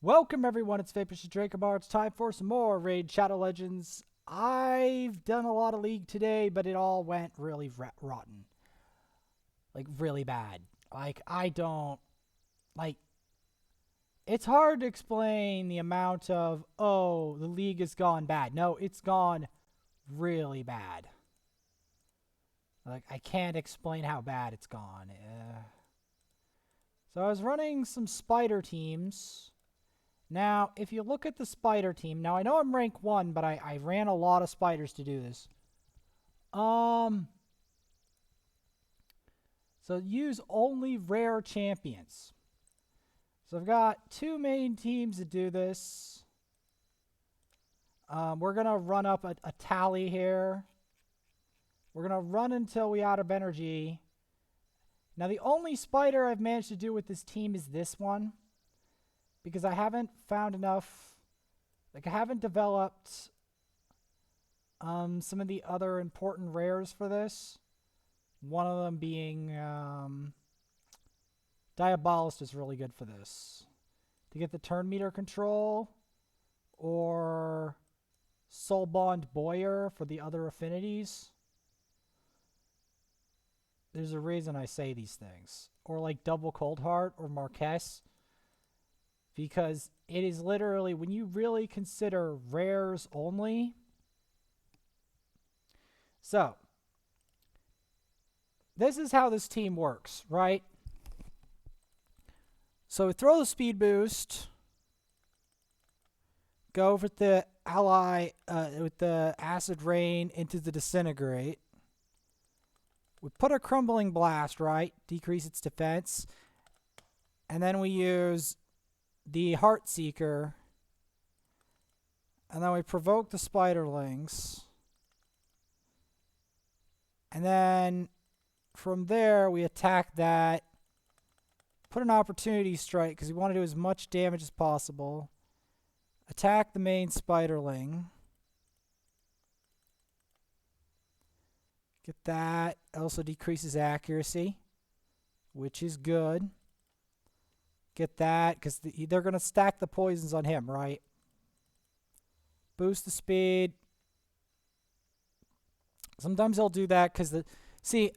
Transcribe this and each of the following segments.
Welcome everyone, it's Vapor Dracobar. It's time for some more Raid Shadow Legends. I've done a lot of League today, but it all went really rotten. Like, really bad. I don't... Like, it's hard to explain the amount of, oh, the League has gone bad. No, it's gone really bad. Like, I can't explain how bad it's gone. So I was running some spider teams. Now, if you look at the spider team, now I know I'm rank 1, but I ran a lot of spiders to do this. So use only rare champions. So I've got two main teams to do this. We're going to run up a tally here. We're going to run until we out of energy. Now, the only spider I've managed to do with this team is this one. Because I haven't found enough, I haven't developed some of the other important rares for this. One of them being Diabolist is really good for this. To get the turn meter control, or Soulbond Boyer for the other affinities. There's a reason I say these things. Or like Double Cold Heart or Marquess. Because it is literally, when you really consider rares only. So, this is how this team works, right? So we throw the speed boost. Go with the ally, with the acid rain into the disintegrate. We put a crumbling blast, right? Decrease its defense. And then we use the Heart Seeker, and then we provoke the Spiderlings, and then from there we attack that, put an Opportunity Strike because we want to do as much damage as possible, attack the main Spiderling, get that, also decreases accuracy, which is good. Get that, because they're going to stack the poisons on him, right? Boost the speed. Sometimes they'll do that because see,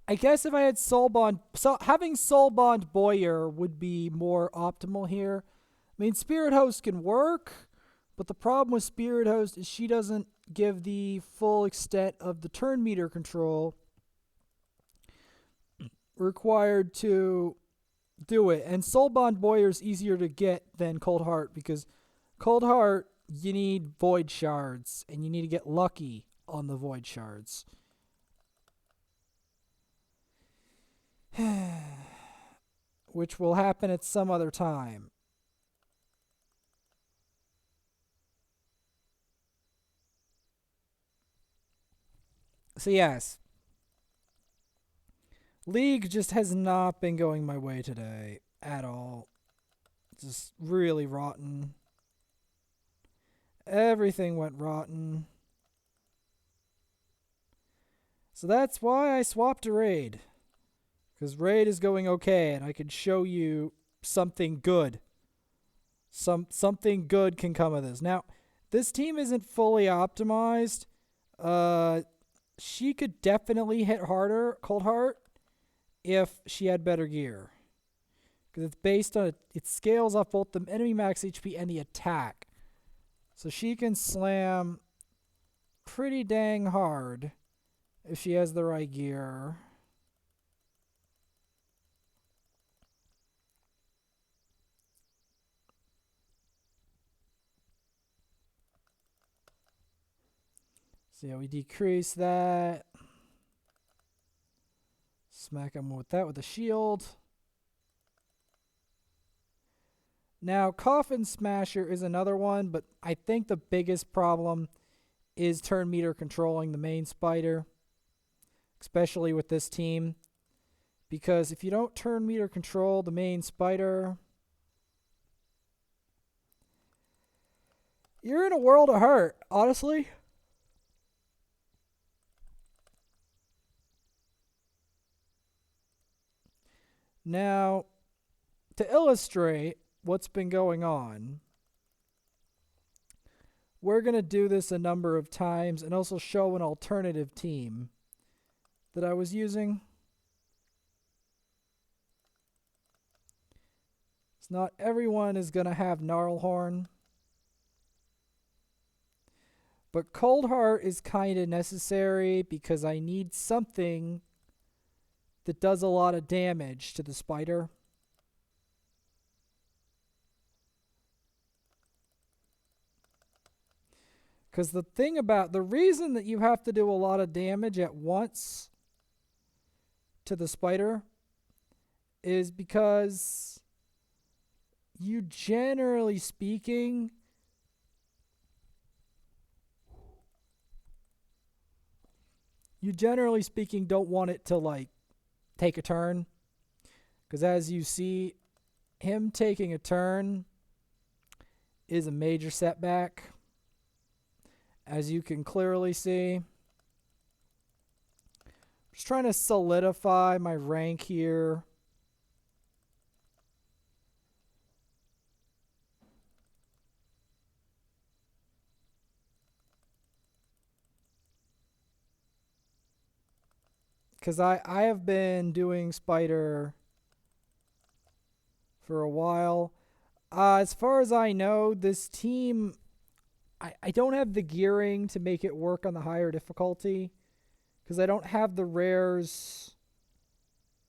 I guess if I had Soulbond, so having Soulbond Boyer would be more optimal here. I mean, Spirit Host can work, but the problem with Spirit Host is she doesn't give the full extent of the turn meter control required to do it. And Soulbond Boyer is easier to get than Cold Heart because Cold Heart, you need Void Shards, and you need to get lucky on the Void Shards. Which will happen at some other time. So yes, League just has not been going my way today at all. Just really rotten. Everything went rotten. So that's why I swapped to Raid. Because Raid is going okay, and I can show you something good. Something good can come of this. Now, this team isn't fully optimized. She could definitely hit harder, Cold Heart, if she had better gear. Because it's based on it scales off both the enemy max HP and the attack. So she can slam pretty dang hard if she has the right gear. So yeah, we decrease that. Smack him with that with a shield. Now, Coffin Smasher is another one, but I think the biggest problem is turn meter controlling the main spider, especially with this team. Because if you don't turn meter control the main spider, you're in a world of hurt, honestly. Now, to illustrate, what's been going on. We're going to do this a number of times and also show an alternative team that I was using. It's not everyone is going to have Gnarlhorn. But Coldheart is kind of necessary because I need something that does a lot of damage to the spider. Because the reason that you have to do a lot of damage at once to the spider is because you generally speaking don't want it to like take a turn. Because as you see, him taking a turn is a major setback. As you can clearly see. I'm just trying to solidify my rank here. Because I have been doing Spider for a while. As far as I know, this team, I don't have the gearing to make it work on the higher difficulty. Because I don't have the rares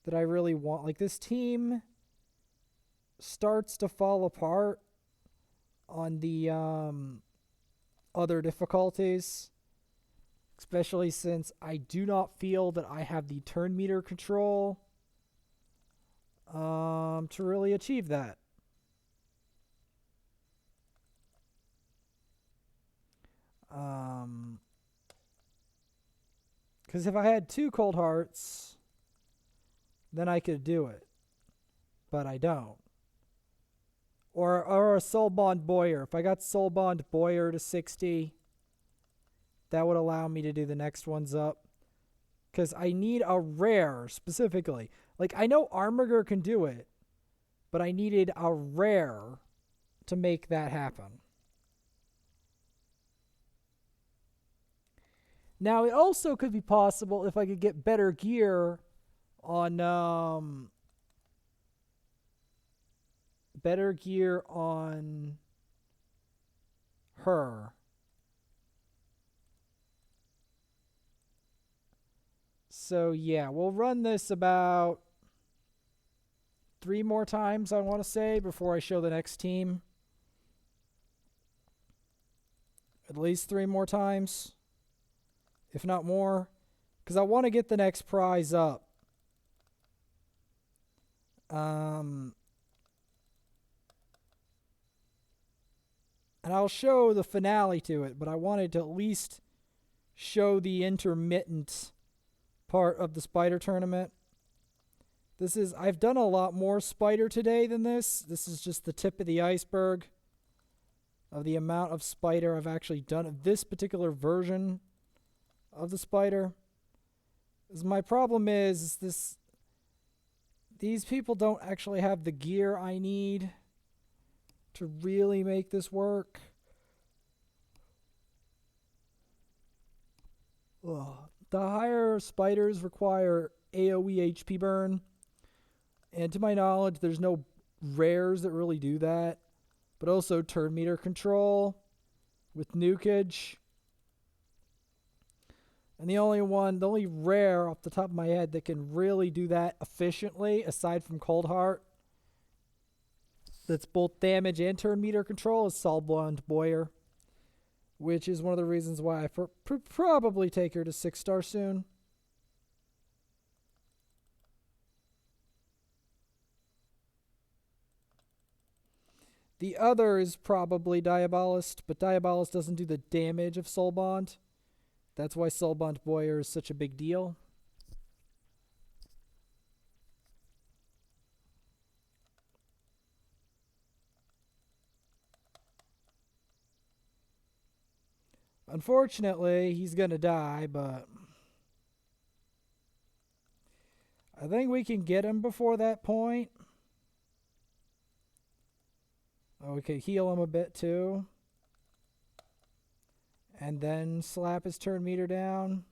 that I really want. Like, this team starts to fall apart on the other difficulties. Especially since I do not feel that I have the turn meter control to really achieve that. Because if I had 2 Cold Hearts, then I could do it. But I don't. Or a Soulbond Boyer. If I got Soulbond Boyer to 60, that would allow me to do the next ones up. Because I need a rare specifically. Like, I know Armiger can do it, but I needed a rare to make that happen. Now, it also could be possible if I could get better gear on her. So, yeah, we'll run this about 3 more times, I want to say, before I show the next team. At least 3 more times, if not more, because I want to get the next prize up. And I'll show the finale to it, but I wanted to at least show the intermittent part of the Spider tournament. I've done a lot more Spider today than this. This is just the tip of the iceberg of the amount of Spider I've actually done of this particular version of the Spider. My problem is these people don't actually have the gear I need to really make this work. Ugh. The higher spiders require AoE HP burn. And to my knowledge, there's no rares that really do that. But also turn meter control with nukage. And the only rare off the top of my head that can really do that efficiently, aside from Coldheart, that's both damage and turn meter control, is Soulbond Boyer. Which is one of the reasons why I probably take her to 6-star soon. The other is probably Diabolist, but Diabolist doesn't do the damage of Soulbond. That's why Soulbond Boyer is such a big deal. Unfortunately, he's going to die, but I think we can get him before that point. Oh, we could heal him a bit too. And then slap his turn meter down.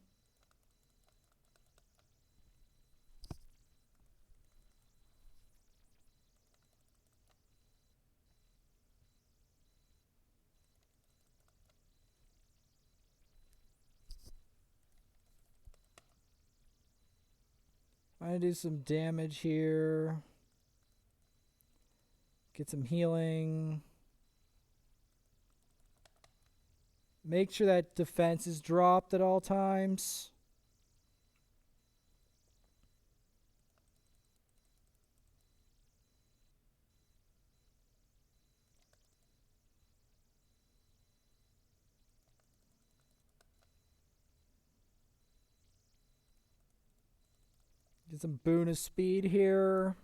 I'm going to do some damage here. Get some healing. Make sure that defense is dropped at all times. Get some bonus speed here.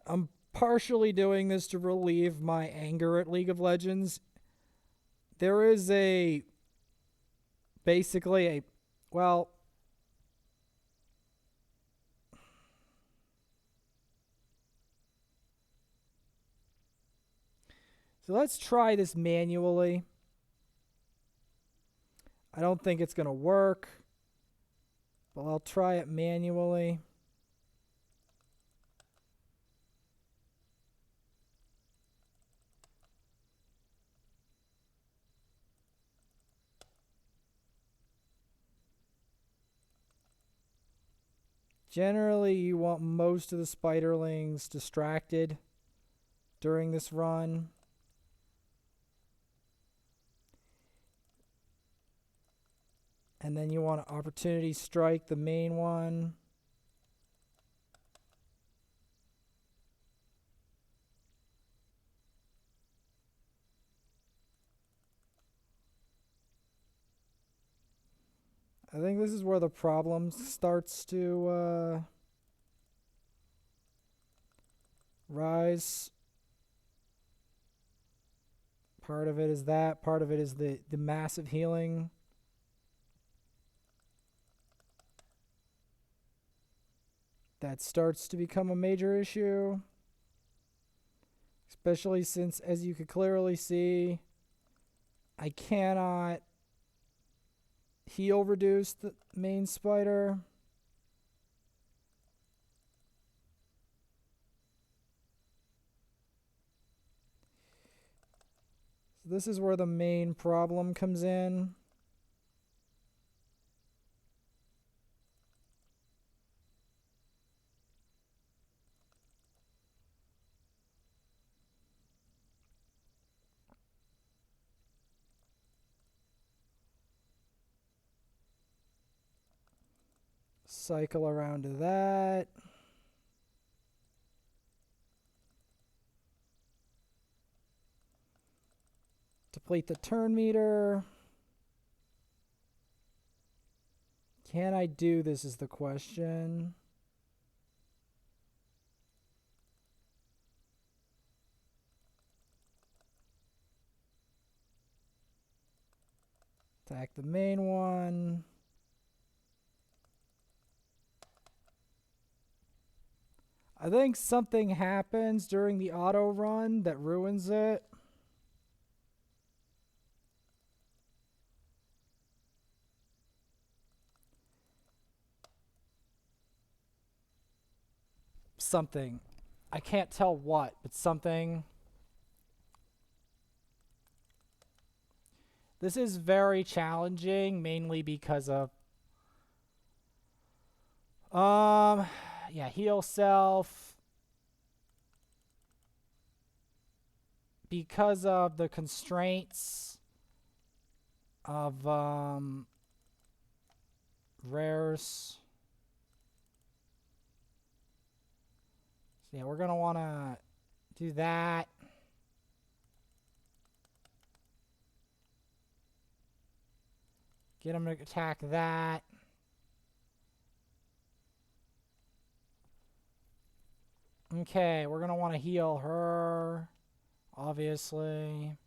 I'm partially doing this to relieve my anger at League of Legends. There is basically a, well, so let's try this manually. I don't think it's going to work, but I'll try it manually. Generally, you want most of the spiderlings distracted during this run. And then you want to opportunity strike the main one. I think this is where the problem starts to rise. Part of it is that. Part of it is the massive healing. That starts to become a major issue. Especially since, as you could clearly see, I cannot heal reduce the main spider. So this is where the main problem comes in. Cycle around to that. Deplete the turn meter. Can I do this is the question. Attack the main one. I think something happens during the auto run that ruins it. Something. I can't tell what, but something. This is very challenging, mainly because of yeah, heal self. Because of the constraints of rares. So yeah, we're gonna wanna do that. Get him to attack that. Okay, we're gonna want to heal her, obviously.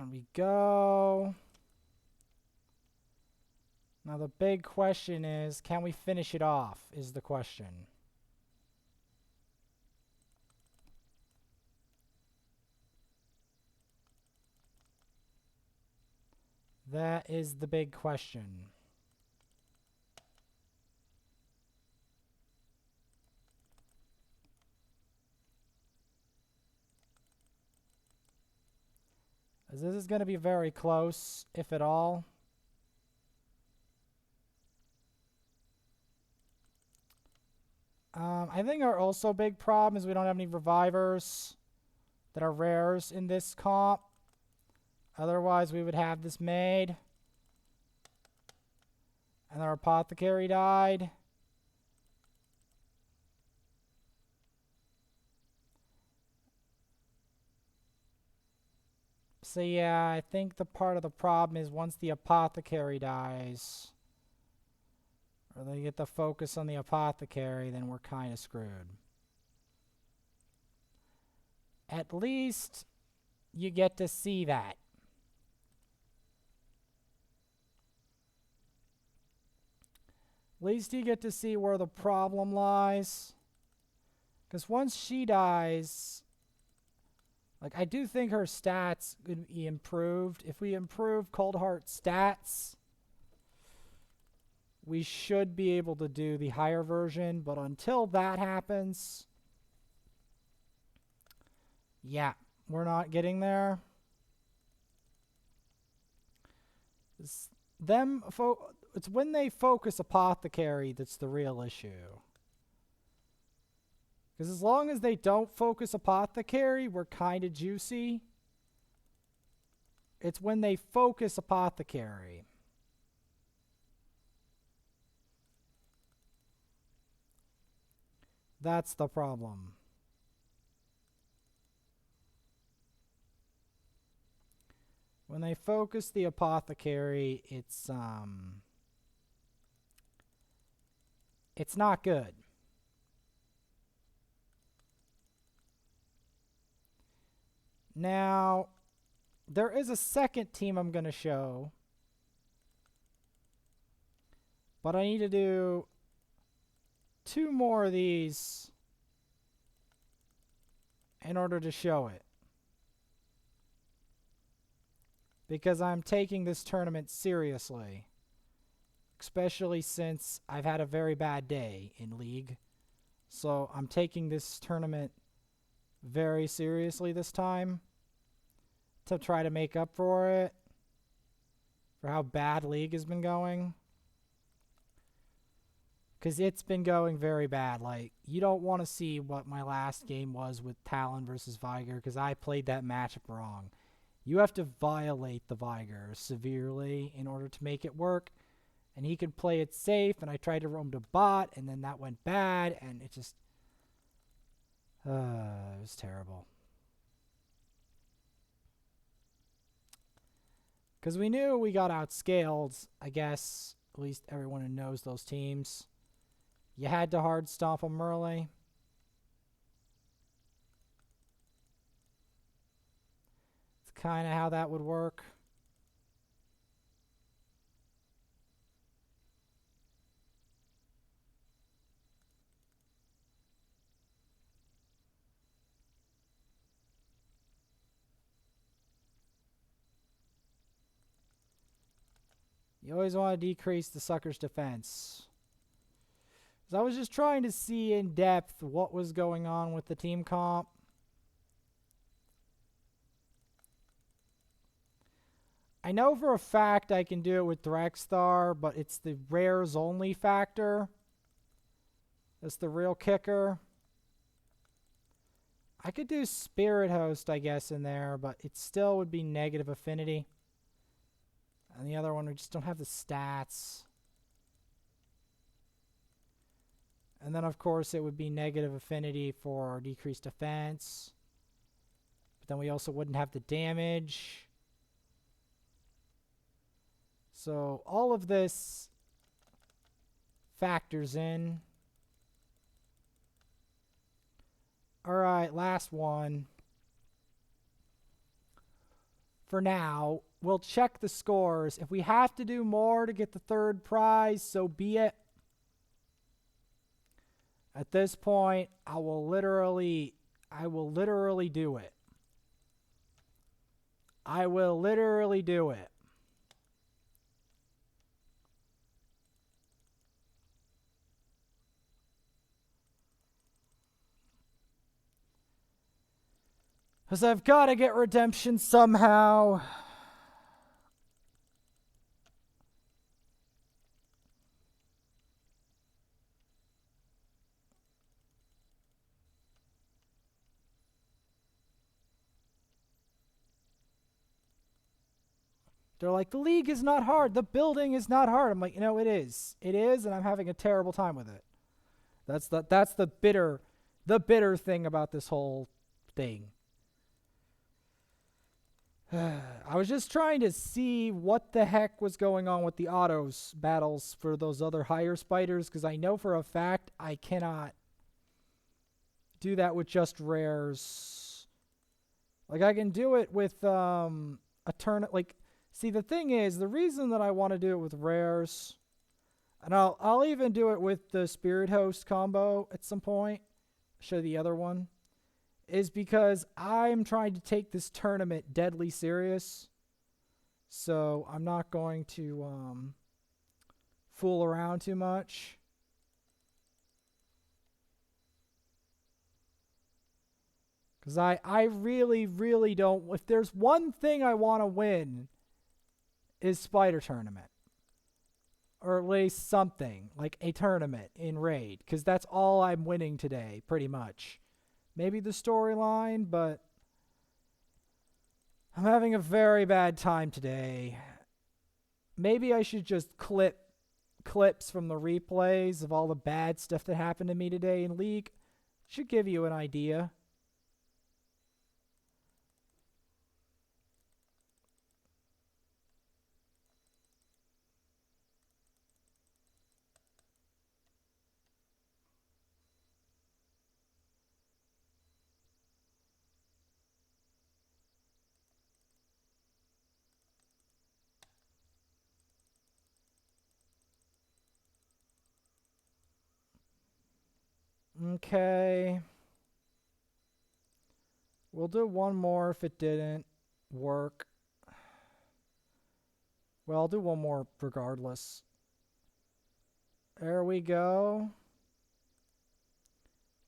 On we go. Now the big question is, can we finish it off, is the question. That is the big question. As this is going to be very close, if at all. I think our also big problem is we don't have any revivers that are rares in this comp. Otherwise, we would have this made. And our apothecary died. So yeah, I think the part of the problem is once the apothecary dies, or they get the focus on the apothecary, then we're kind of screwed. At least you get to see that. At least you get to see where the problem lies. Because once she dies, like, I do think her stats could be improved. If we improve Cold Heart stats, we should be able to do the higher version. But until that happens, yeah, we're not getting there. It's when they focus apothecary that's the real issue. Because as long as they don't focus apothecary, we're kind of juicy. It's when they focus apothecary. That's the problem. When they focus the apothecary, it's not good. Now, there is a second team I'm going to show. But I need to do 2 more of these in order to show it. Because I'm taking this tournament seriously. Especially since I've had a very bad day in League. So I'm taking this tournament very seriously this time to try to make up for it, for how bad League has been going. Because it's been going very bad. Like, you don't want to see what my last game was with Talon versus Viger, because I played that matchup wrong. You have to violate the Viger severely in order to make it work. And he could play it safe, and I tried to roam to bot, and then that went bad, and it just... it was terrible. Because we knew we got outscaled, I guess, at least everyone who knows those teams. You had to hard stomp them early. It's kind of how that would work. You always want to decrease the sucker's defense. So I was just trying to see in depth what was going on with the team comp. I know for a fact I can do it with Drexthar, but it's the rares only factor. That's the real kicker. I could do Spirit Host, I guess, in there, but it still would be negative affinity. And the other one, we just don't have the stats. And then, of course, it would be negative affinity for decreased defense. But then we also wouldn't have the damage. So all of this factors in. All right, last one. for now. We'll check the scores. If we have to do more to get the third prize, so be it. At this point, I will literally do it. I will literally do it. Because I've got to get redemption somehow. They're like, the league is not hard. The building is not hard. I'm like, you know, it is. It is, and I'm having a terrible time with it. That's the bitter thing about this whole thing. I was just trying to see what the heck was going on with the autos battles for those other higher spiders, because I know for a fact I cannot do that with just rares. Like, I can do it with a turn. Like, see, the thing is, the reason that I want to do it with rares, and I'll even do it with the Spirit Host combo at some point, show the other one, is because I'm trying to take this tournament deadly serious. So I'm not going to fool around too much. Because I really, really don't. If there's one thing I want to win, is Spider Tournament. Or at least something, like a tournament in Raid. Because that's all I'm winning today, pretty much. Maybe the storyline, but I'm having a very bad time today. Maybe I should just clip clips from the replays of all the bad stuff that happened to me today in League. Should give you an idea. Okay. We'll do one more if it didn't work. Well, I'll do one more regardless. There we go.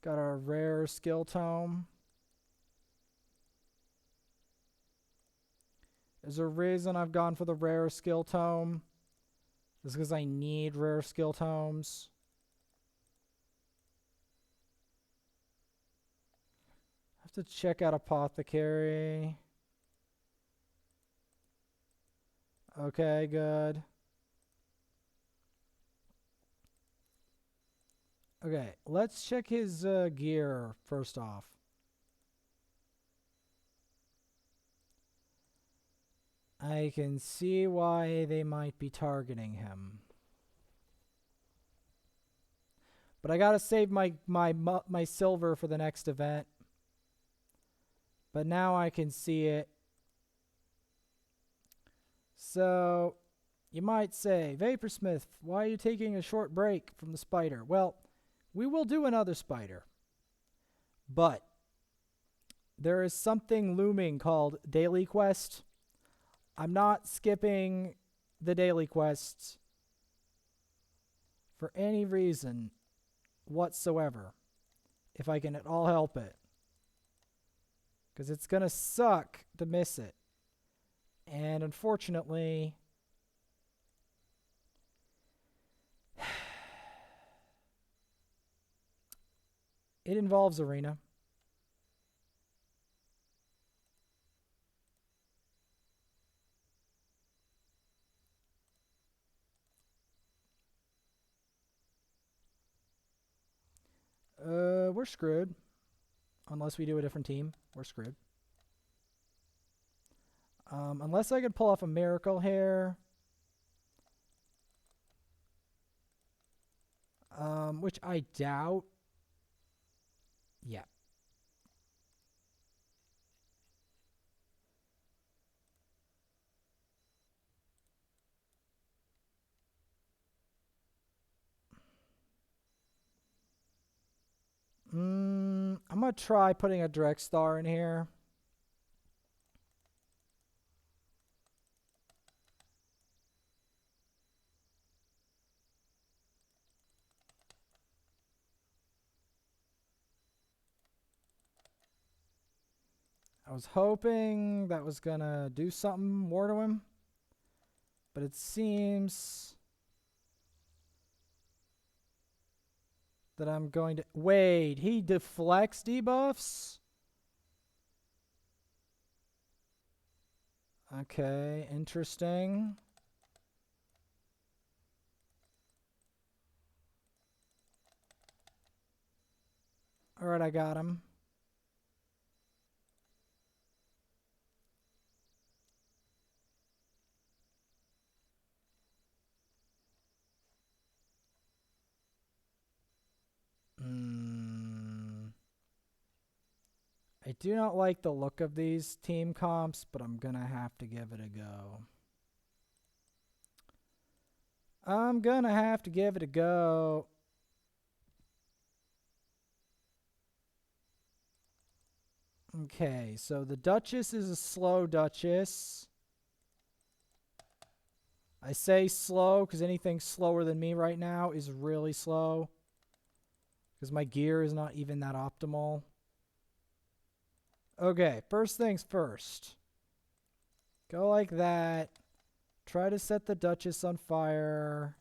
Got our rare skill tome. Is there a reason I've gone for the rare skill tome? Just because I need rare skill tomes. I have to check out Apothecary. Okay, good. Okay, let's check his gear first off. I can see why they might be targeting him. But I gotta save my silver for the next event. But now I can see it. So, you might say, Vaporsmith, why are you taking a short break from the spider? Well, we will do another spider. But there is something looming called Daily Quest. I'm not skipping the daily quests for any reason whatsoever, if I can at all help it. Because it's going to suck to miss it. And unfortunately, it involves arena. We're screwed. Unless we do a different team, we're screwed. Unless I could pull off a miracle here. Which I doubt. Yeah. going to try putting a direct star in here. I was hoping that was going to do something more to him. But it seems that I'm going to... Wait, he deflects debuffs? Okay, interesting. Alright, I got him. I do not like the look of these team comps, but I'm going to have to give it a go. I'm going to have to give it a go. Okay, so the Duchess is a slow Duchess. I say slow because anything slower than me right now is really slow. Because my gear is not even that optimal. Okay, first things first. Go like that. Try to set the Duchess on fire.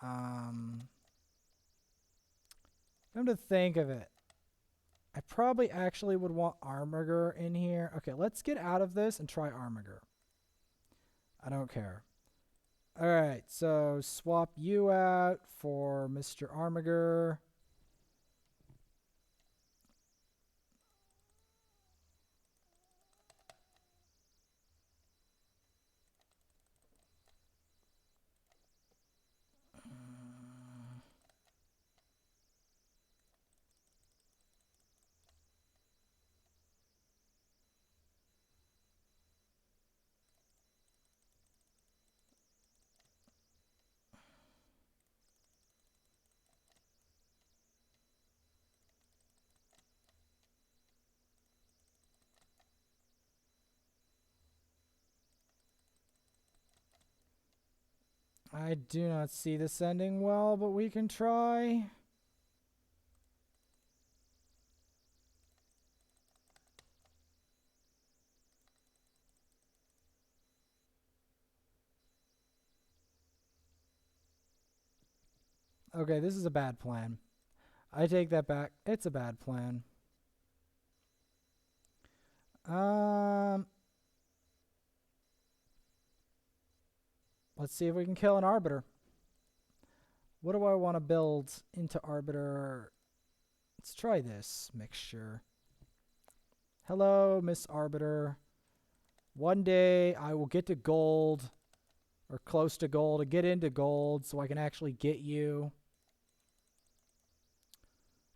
Come to think of it, I probably actually would want Armiger in here. Okay, let's get out of this and try Armiger. I don't care. Alright, so swap you out for Mr. Armiger. I do not see this ending well, but we can try. Okay, this is a bad plan. I take that back. It's a bad plan. Let's see if we can kill an Arbiter. What do I want to build into Arbiter? Let's try this mixture. Hello, Miss Arbiter. One day I will get to gold, or close to gold, to get into gold so I can actually get you.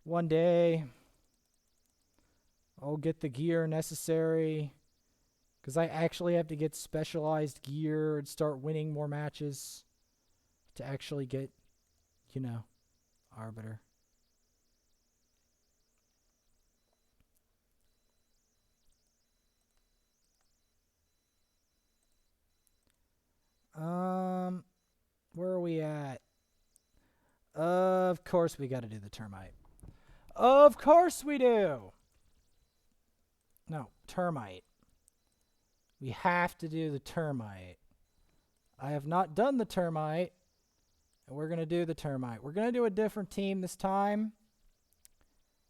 One day I'll get the gear necessary, because I actually have to get specialized gear and start winning more matches to actually get, you know, Arbiter. Where are we at? Of course we got to do the termite. Of course we do. No, termite. We have to do the termite. I have not done the termite, and we're going to do the termite. We're going to do a different team this time.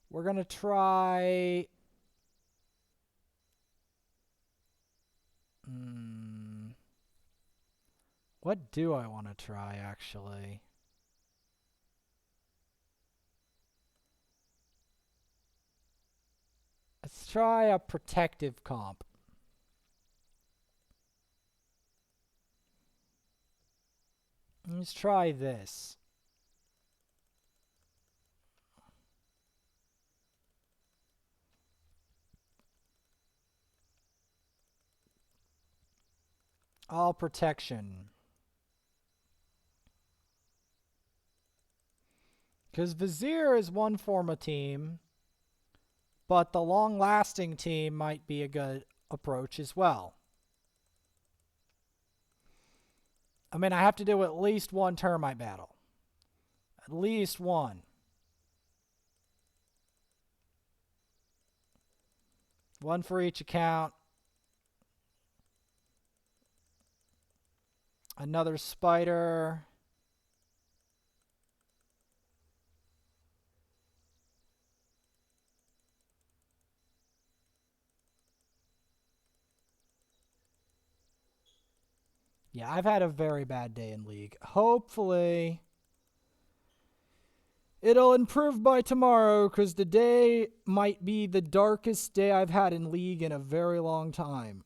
We're going to try... What do I want to try, actually? Let's try a protective comp. Let's try this. All protection. Because Vizier is one form of team, but the long-lasting team might be a good approach as well. I mean, I have to do at least one termite battle. At least one. One for each account. Another spider. Yeah, I've had a very bad day in League. Hopefully, it'll improve by tomorrow, because today might be the darkest day I've had in League in a very long time.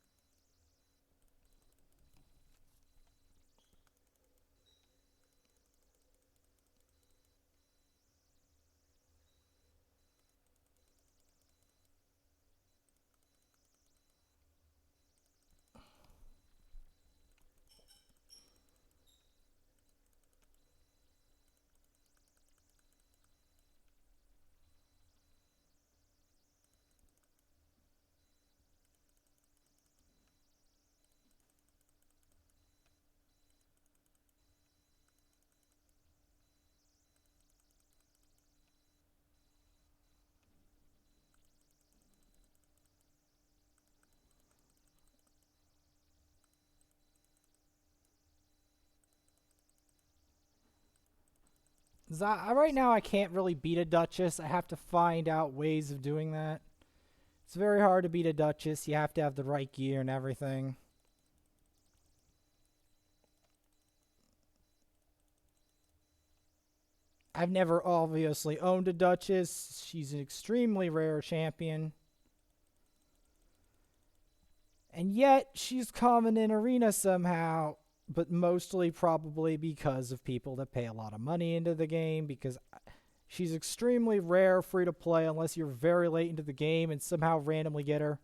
Right now, I can't really beat a Duchess. I have to find out ways of doing that. It's very hard to beat a Duchess. You have to have the right gear and everything. I've never obviously owned a Duchess. She's an extremely rare champion. And yet, she's common in Arena somehow, but mostly probably because of people that pay a lot of money into the game, because she's extremely rare free to play unless you're very late into the game and somehow randomly get her.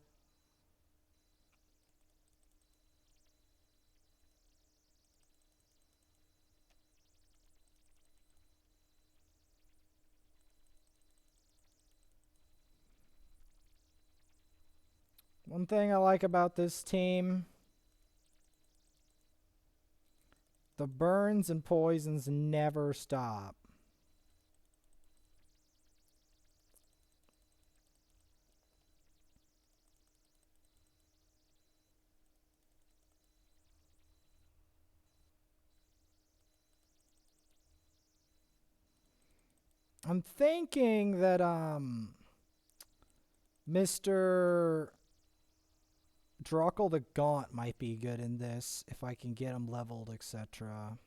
One thing I like about this team, the burns and poisons never stop. I'm thinking that Mr. Druckle the Gaunt might be good in this if I can get him leveled, etc.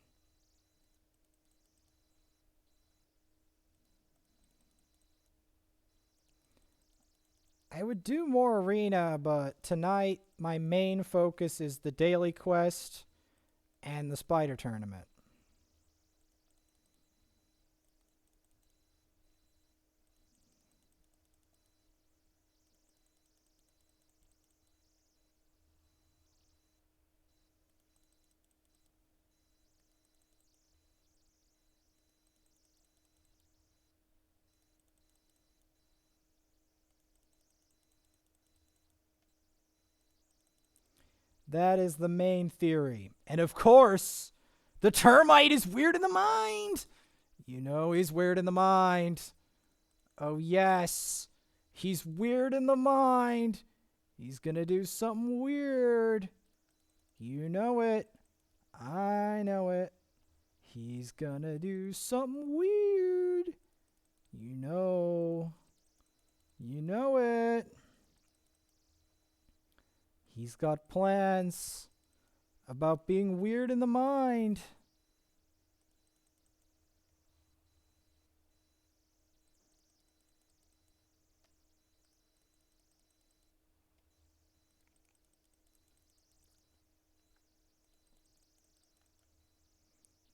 I would do more Arena, but tonight my main focus is the daily quest and the spider tournament. That is the main theory. And of course, the termite is weird in the mind. You know he's weird in the mind. Oh, yes. He's weird in the mind. He's gonna do something weird. You know it. I know it. He's gonna do something weird. You know. You know it. He's got plans about being weird in the mind.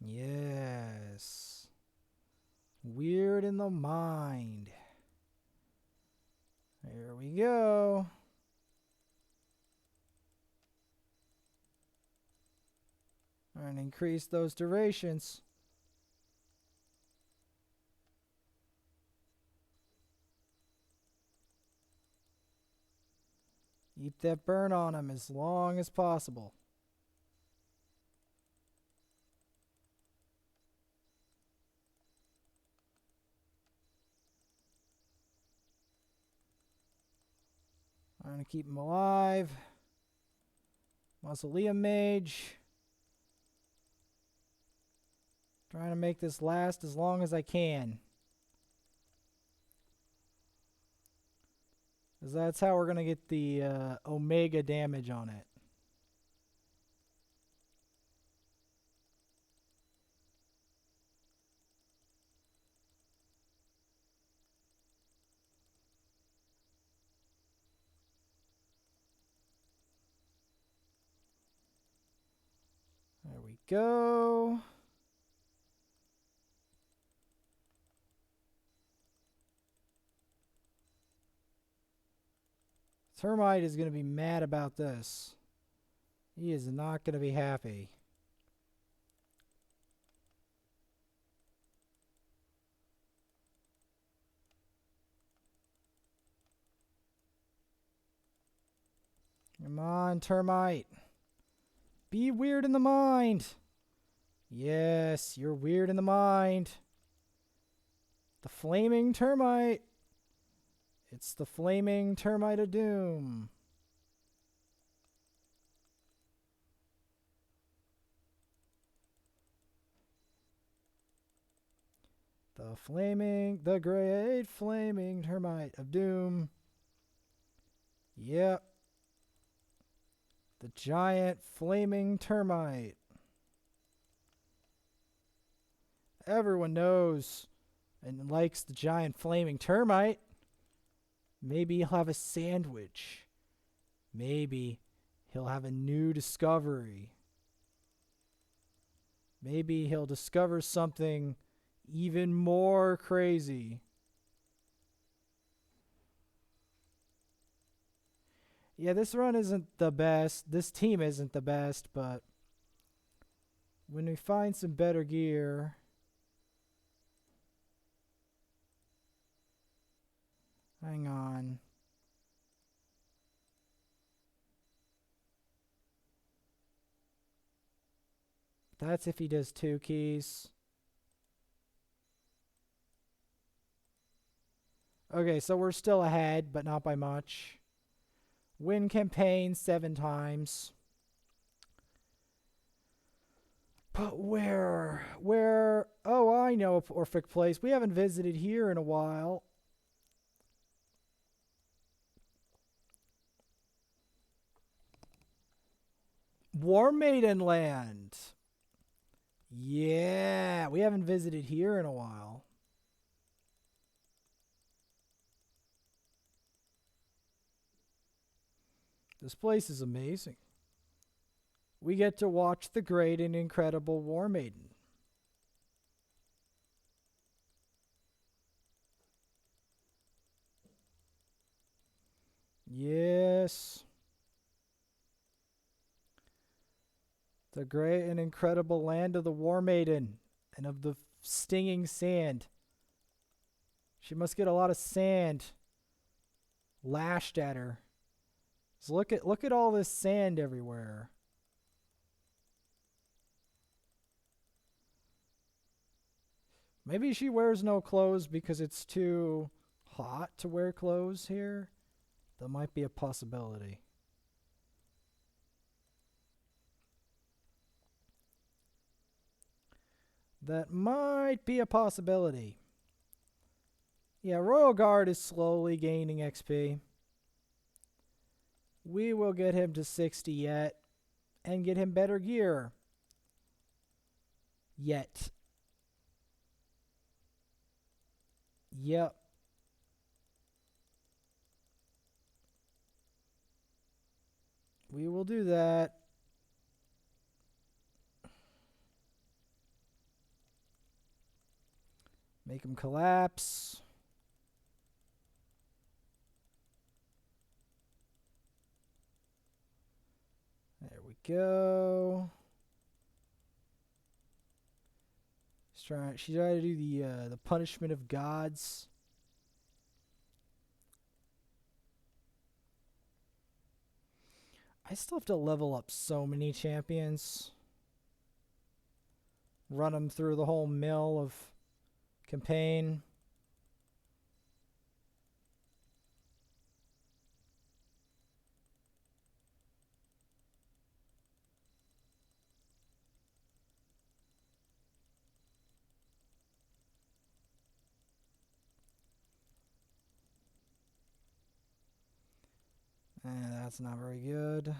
Yes. Weird in the mind. Here we go. And increase those durations. Keep that burn on him as long as possible. I'm going to keep him alive. Mausoleum Mage. Trying to make this last as long as I can. Because that's how we're going to get the Omega damage on it. There we go. Termite is going to be mad about this. He is not going to be happy. Come on, Termite. Be weird in the mind. Yes, you're weird in the mind. The flaming termite. It's the flaming termite of doom. The great flaming termite of doom. Yep. The giant flaming termite. Everyone knows and likes the giant flaming termite. Maybe he'll have a sandwich. Maybe he'll have a new discovery. Maybe he'll discover something even more crazy. Yeah, this run isn't the best. This team isn't the best, but when we find some better gear... Hang on. That's if he does 2 keys. Okay, so we're still ahead, but not by much. Win campaign 7 times. But where? Oh, I know a perfect place. We haven't visited here in a while. Warmaiden Land. Yeah, we haven't visited here in a while. This place is amazing. We get to watch the great and incredible Warmaiden. Yes. The great and incredible land of the Warmaiden and of the stinging sand. She must get a lot of sand lashed at her. So look at all this sand everywhere. Maybe she wears no clothes because it's too hot to wear clothes here. That might be a possibility. That might be a possibility. Yeah, Royal Guard is slowly gaining XP. We will get him to 60 yet and get him better gear. Yet. Yep. We will do that. Make him collapse. There we go. She's trying to do the punishment of gods. I still have to level up so many champions. Run them through the whole mill of campaign. That's not very good.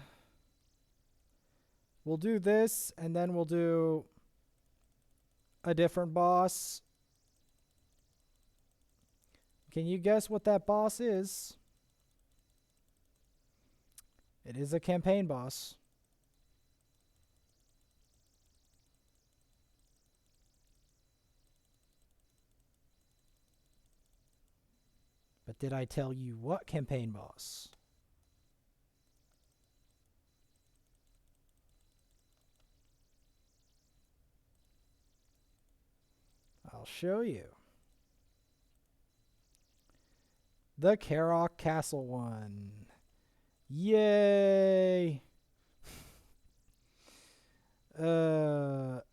We'll do this, and then we'll do a different boss. Can you guess what that boss is? It is a campaign boss. But did I tell you what campaign boss? I'll show you. The Karak Castle one. Yay!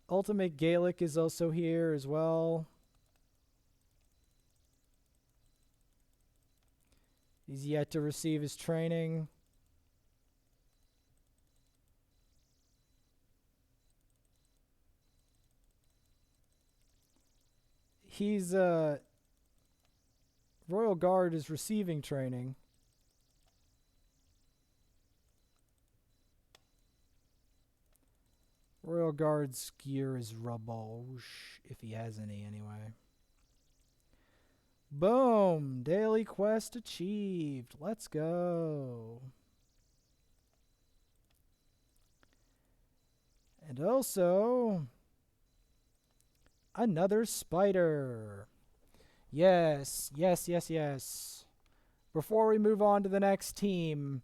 Ultimate Gaelic is also here as well. He's yet to receive his training. He's Royal Guard is receiving training. Royal Guard's gear is rubbish, if he has any anyway. Boom! Daily quest achieved. Let's go. And also, another spider. Yes, yes, yes, yes. Before we move on to the next team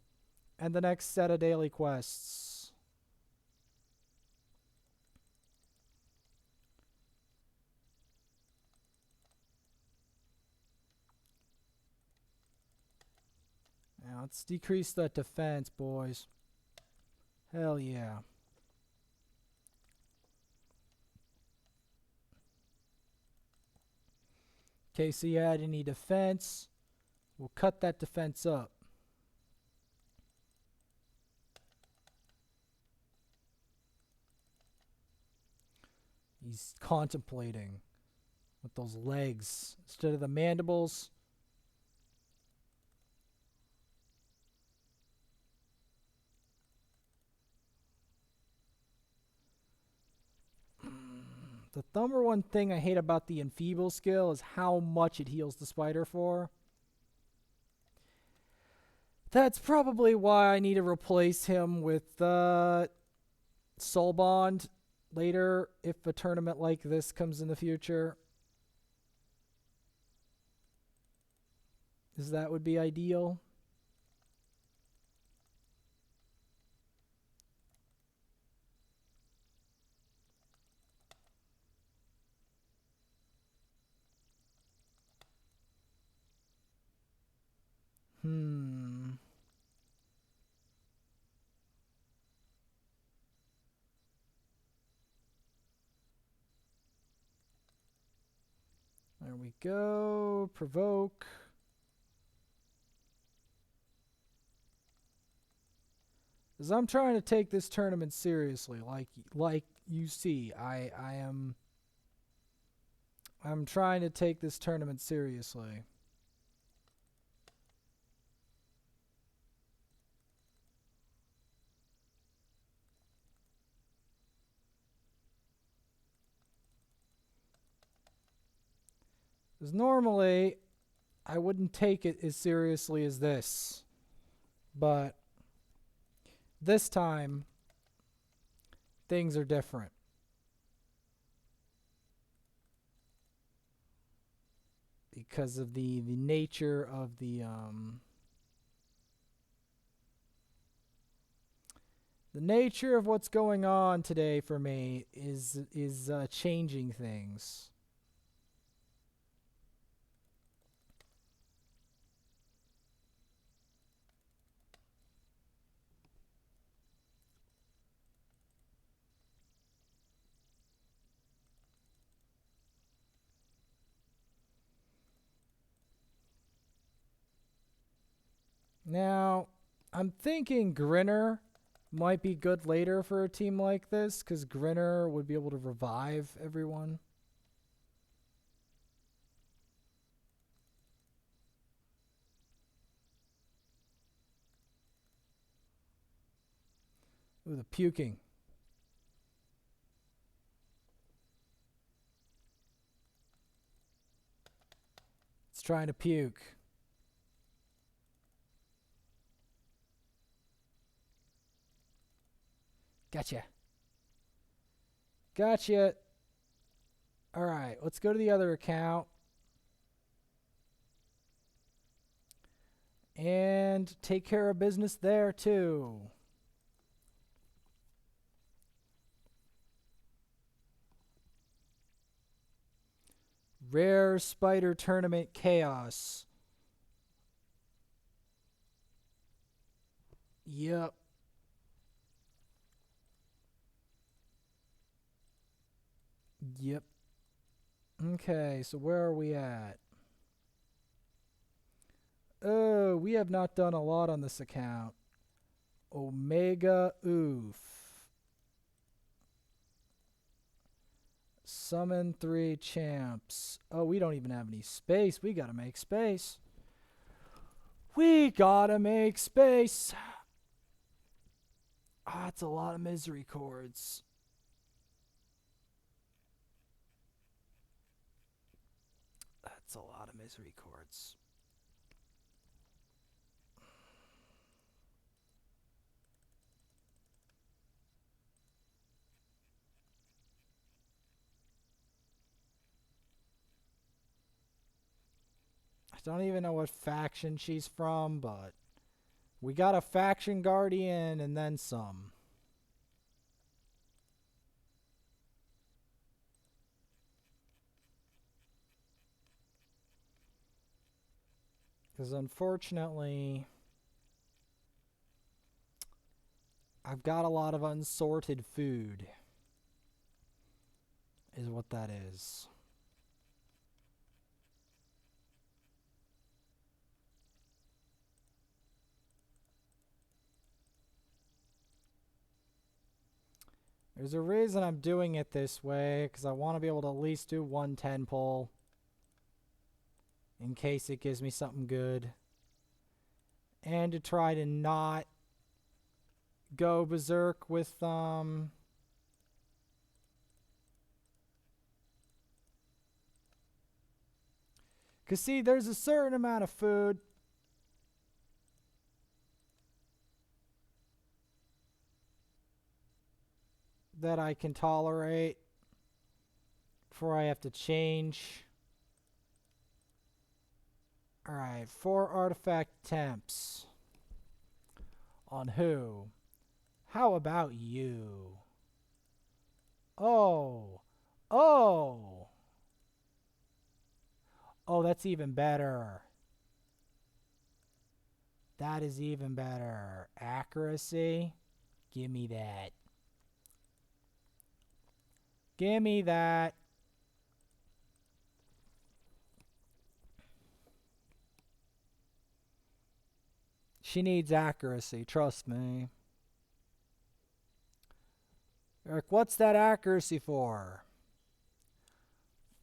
and the next set of daily quests. Now let's decrease that defense, boys. Hell yeah. In case he had any defense, we'll cut that defense up. He's contemplating with those legs instead of the mandibles. The number one thing I hate about the Enfeeble skill is how much it heals the spider for. That's probably why I need to replace him with Soul Bond later if a tournament like this comes in the future. Because that would be ideal. There we go. Provoke. Because I'm trying to take this tournament seriously, like you see. I'm trying to take this tournament seriously. Because normally, I wouldn't take it as seriously as this. But this time, things are different. Because of the nature of the nature of what's going on today for me is changing things. Now, I'm thinking Grinner might be good later for a team like this, because Grinner would be able to revive everyone. Ooh, the puking. It's trying to puke. Gotcha. Gotcha. All right, let's go to the other account. And take care of business there, too. Rare Spider Tournament Chaos. Yep. Yep. Okay, so where are we at? Oh, we have not done a lot on this account. Omega Oof. Summon 3 champs. Oh, we don't even have any space. We gotta make space. We gotta make space. Ah, that's a lot of misery chords. That's a lot of misery chords. I don't even know what faction she's from, but we got a faction guardian and then some. Because unfortunately, I've got a lot of unsorted food, is what that is. There's a reason I'm doing it this way, because I want to be able to at least do 110 pull in case it gives me something good. And to try to not go berserk with Because see, there's a certain amount of food that I can tolerate before I have to change. Alright, 4 artifact temps. On who? How about you? Oh. Oh. Oh, that's even better. That is even better. Accuracy. Give me that. Give me that. She needs accuracy, trust me. Eric, what's that accuracy for?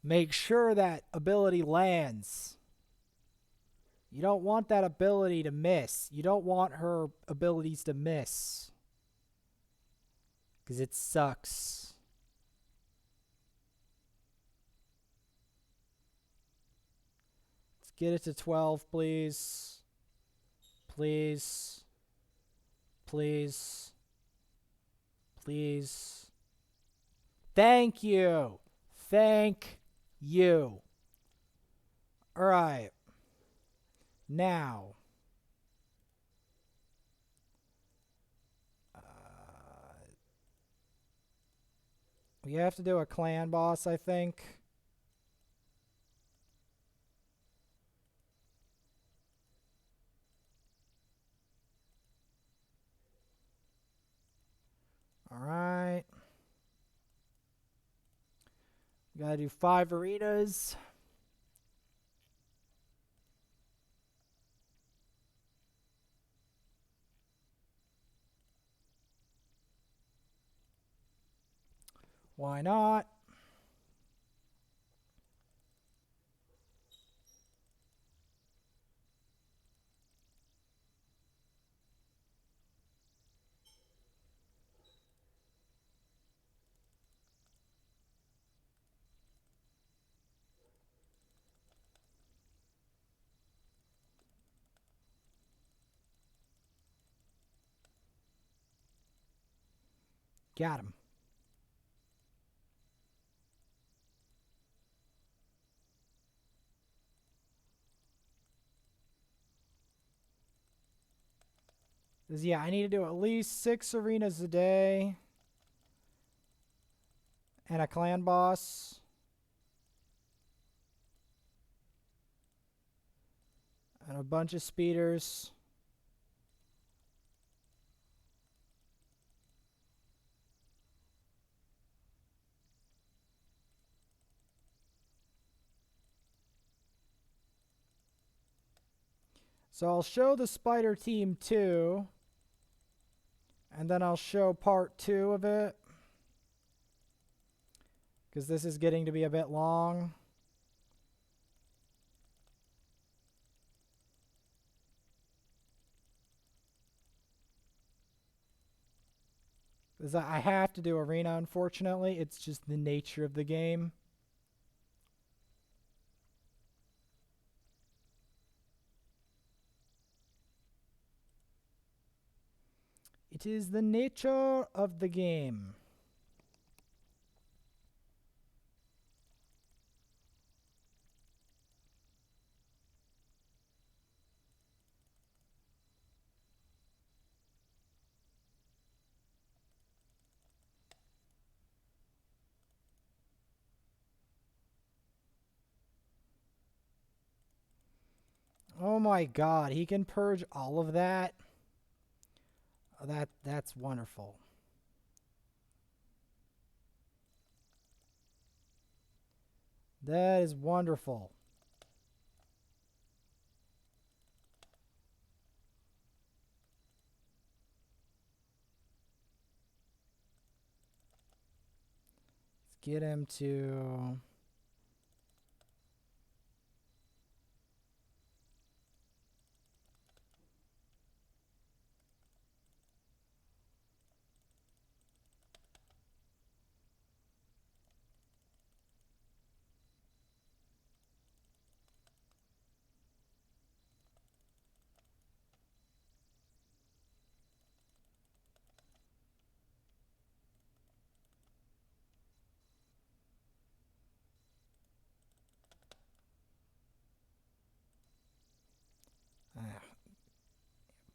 Make sure that ability lands. You don't want that ability to miss. You don't want her abilities to miss. Because it sucks. Let's get it to 12, please. Please. Please. Please. Thank you. Thank you. All right. Now. We have to do a clan boss, I think. Alright. Gotta do 5 arenas. Why not? Got him. Yeah, I need to do at least 6 arenas a day. And a clan boss. And a bunch of speeders. So I'll show the spider team 2. And then I'll show part 2 of it. Because this is getting to be a bit long. Because I have to do arena, unfortunately. It's just the nature of the game. It is the nature of the game. Oh my god, he can purge all of that? Oh, that's wonderful. That is wonderful. Let's get him to...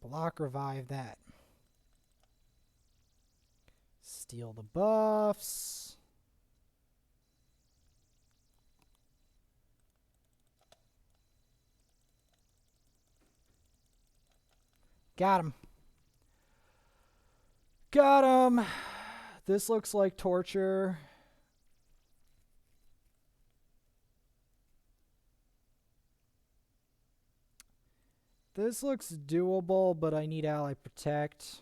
block revive that. Steal the buffs. Got him. Got him. This looks like torture. This looks doable, but I need ally protect.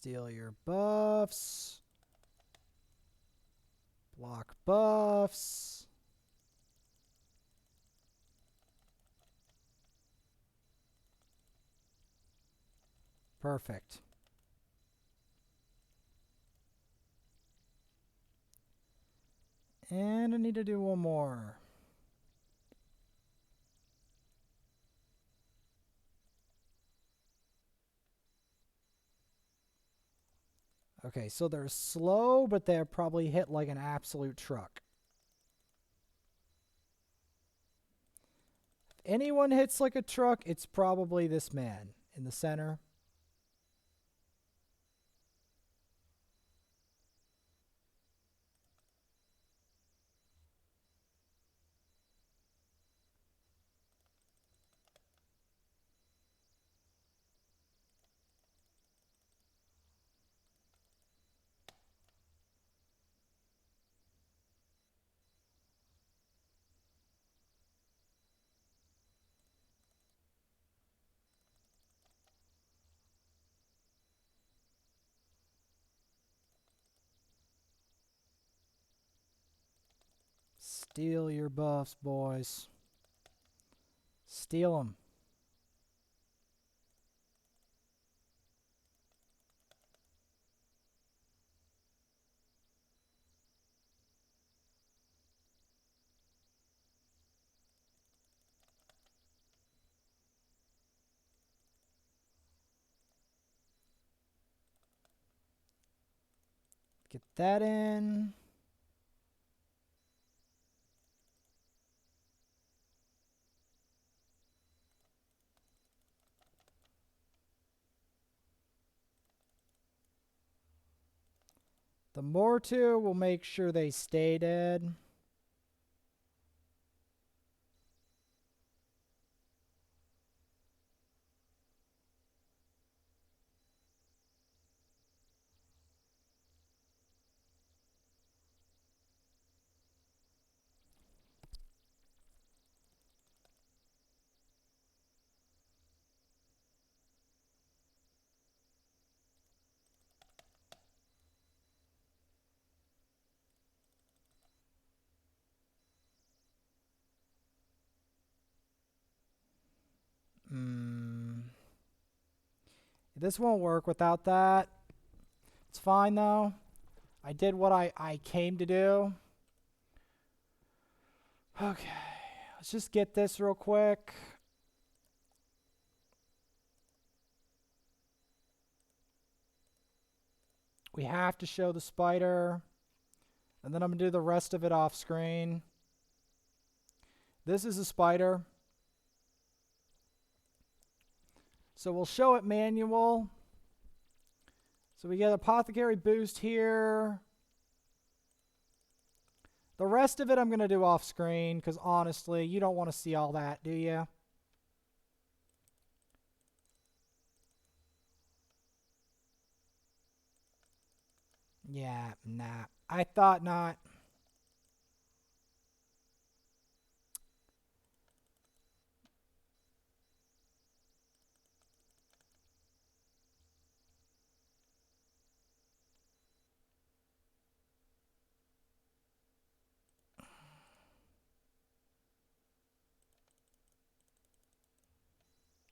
Steal your buffs. Block buffs. Perfect. And I need to do one more. Okay, so they're slow, but they're probably hit like an absolute truck. If anyone hits like a truck, it's probably this man in the center. Steal your buffs, boys. Steal them. Get that in. The Mortu will make sure they stay dead. This won't work without that. It's fine though. I did what I came to do. Okay, let's just get this real quick. We have to show the spider. And then I'm going to do the rest of it off screen. This is a spider. So we'll show it manual. So we get apothecary boost here. The rest of it I'm going to do off screen because honestly, you don't want to see all that, do you? Yeah, nah. I thought not.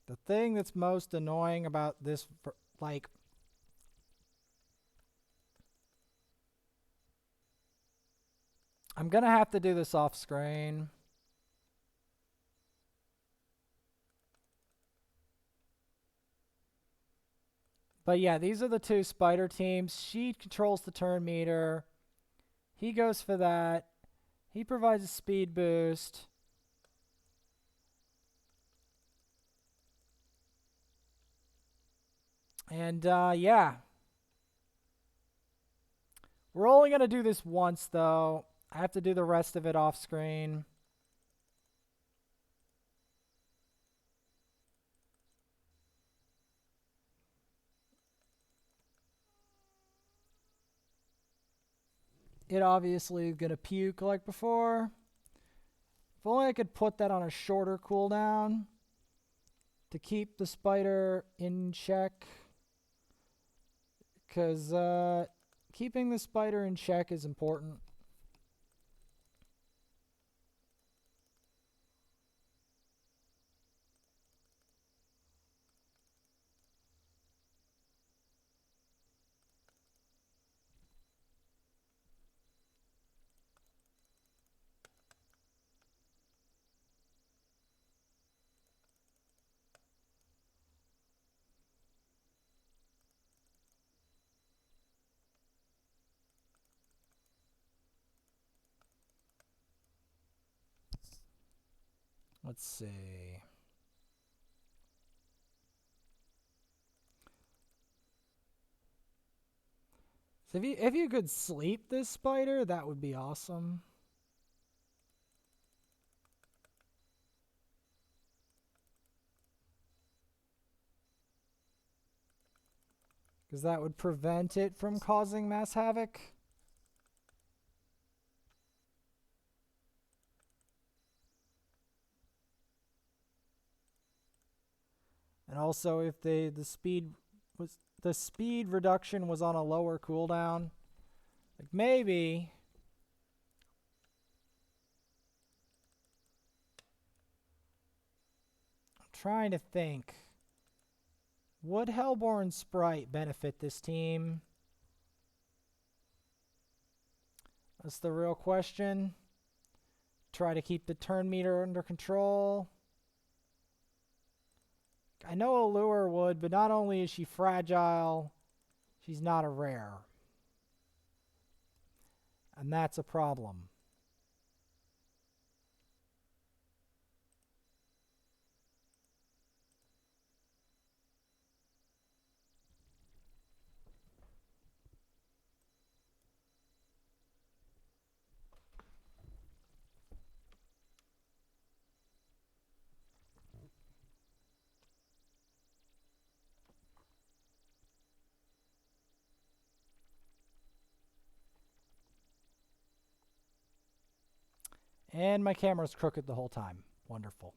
The thing that's most annoying about this, like, I'm going to have to do this off screen. But yeah, these are the two spider teams. She controls the turn meter. He goes for that. He provides a speed boost. And yeah. We're only going to do this once though. I have to do the rest of it off screen. It obviously is going to puke like before. If only I could put that on a shorter cooldown to keep the spider in check. Because keeping the spider in check is important. Let's see. So if you could sleep this spider, that would be awesome. Because that would prevent it from causing mass havoc. And also if the speed reduction was on a lower cooldown, like maybe trying to think. Would Hellborn Sprite benefit this team? That's the real question. Try to keep the turn meter under control. I know Allure would, but not only is she fragile, she's not a rare. And that's a problem. And my camera's crooked the whole time. Wonderful.